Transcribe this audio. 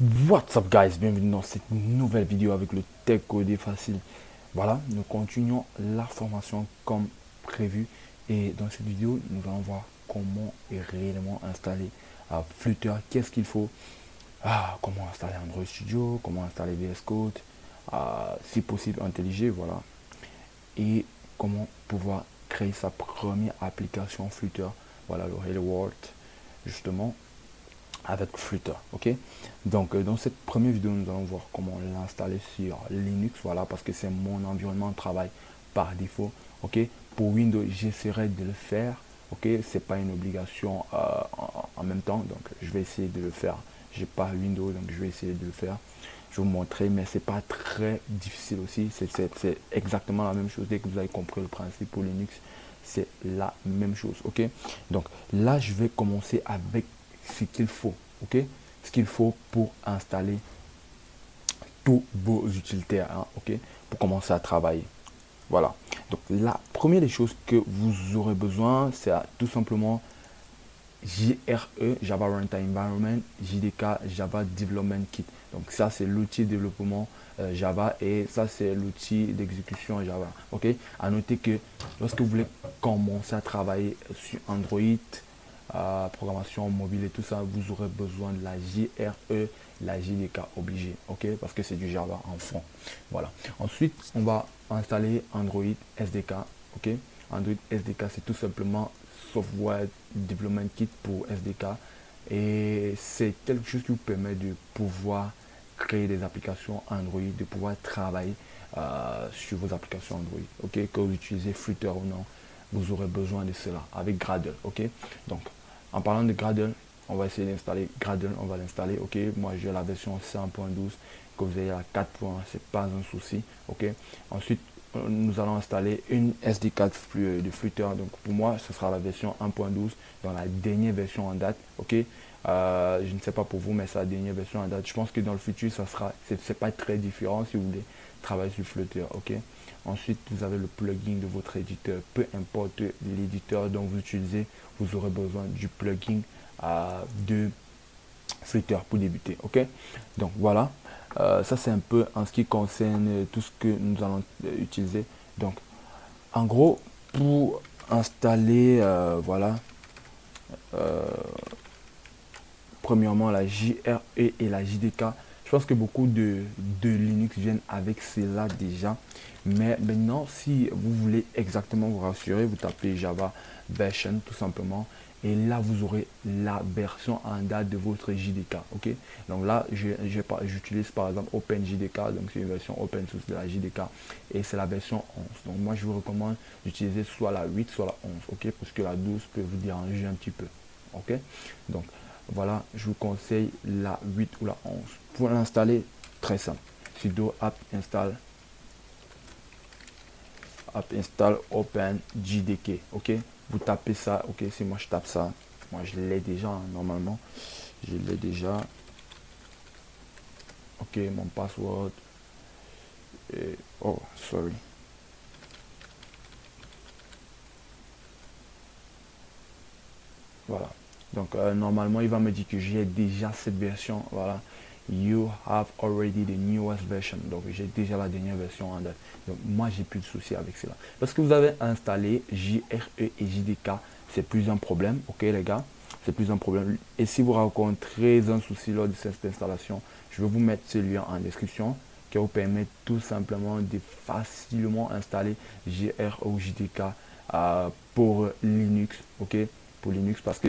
What's up guys, bienvenue dans cette nouvelle vidéo avec le Tech Codé Facile. Voilà, nous continuons la formation comme prévu et dans cette vidéo, nous allons voir comment réellement installer Flutter, qu'est-ce qu'il faut, comment installer Android Studio, comment installer VS Code, si possible IntelliJ, voilà, et comment pouvoir créer sa première application Flutter, voilà le Hello World, justement avec Flutter. Ok, donc dans cette première vidéo nous allons voir comment l'installer sur Linux, voilà, parce que c'est mon environnement de travail par défaut. Ok, pour Windows j'essaierai de le faire. Ok, c'est pas une obligation en même temps, donc je vais essayer de le faire. J'ai pas Windows, donc je vais essayer de le faire. Je vais vous montrer, mais c'est pas très difficile aussi. C'est exactement la même chose. Dès que vous avez compris le principe pour Linux, c'est la même chose. Ok, donc là je vais commencer avec ce qu'il faut, ok, ce qu'il faut pour installer tous vos utilitaires, hein, ok, pour commencer à travailler. Voilà. Donc la première des choses que vous aurez besoin, c'est tout simplement JRE, Java Runtime Environment, JDK, Java Development Kit. Donc ça c'est l'outil de développement Java et ça c'est l'outil d'exécution Java. Ok. À noter que lorsque vous voulez commencer à travailler sur Android, programmation mobile et tout ça, vous aurez besoin de la JRE, la JDK obligée, ok, parce que c'est du Java en fond. Voilà. Ensuite, on va installer Android SDK, ok. Android SDK, c'est tout simplement Software Development Kit pour SDK et c'est quelque chose qui vous permet de pouvoir créer des applications Android, de pouvoir travailler sur vos applications Android, ok, que vous utilisez Flutter ou non, vous aurez besoin de cela avec Gradle, ok. Donc en parlant de Gradle, on va essayer d'installer Gradle, on va l'installer, ok. Moi j'ai la version 5.12, que vous ayez la 4. C'est pas un souci, ok. Ensuite nous allons installer une SDK de Flutter, donc pour moi ce sera la version 1.12 dans la dernière version en date, ok. Je ne sais pas pour vous, mais c'est la dernière version en date. Je pense que dans le futur ça sera, c'est pas très différent si vous voulez travailler sur Flutter, ok. Ensuite, vous avez le plugin de votre éditeur. Peu importe l'éditeur dont vous utilisez, vous aurez besoin du plugin de Flutter pour débuter. Ok, donc voilà. Ça, c'est un peu en ce qui concerne tout ce que nous allons utiliser. Donc, en gros, pour installer, voilà, premièrement la JRE et la JDK. Je pense que beaucoup de Linux viennent avec cela déjà. Mais maintenant, si vous voulez exactement vous rassurer, vous tapez Java version tout simplement. Et là, vous aurez la version en date de votre JDK. Ok, donc là, j'utilise par exemple OpenJDK. Donc, c'est une version open source de la JDK. Et c'est la version 11. Donc, moi, je vous recommande d'utiliser soit la 8, soit la 11. Ok, parce que la 12 peut vous déranger un petit peu. Ok, donc voilà, je vous conseille la 8 ou la 11. Pour l'installer, très simple. Sudo app install OpenJDK. Ok, vous tapez ça. Ok, si moi je tape ça, moi je l'ai déjà, hein, normalement. Je l'ai déjà. Ok, mon password. Oh, sorry. Voilà. Donc normalement, il va me dire que j'ai déjà cette version. Voilà. You have already the newest version. Donc j'ai déjà la dernière version en date. Donc moi, j'ai plus de soucis avec cela. Parce que vous avez installé JRE et JDK, c'est plus un problème. Ok les gars, c'est plus un problème. Et si vous rencontrez un souci lors de cette installation, je vais vous mettre ce lien en description qui vous permet tout simplement de facilement installer JRE ou JDK pour Linux. Ok, pour Linux parce que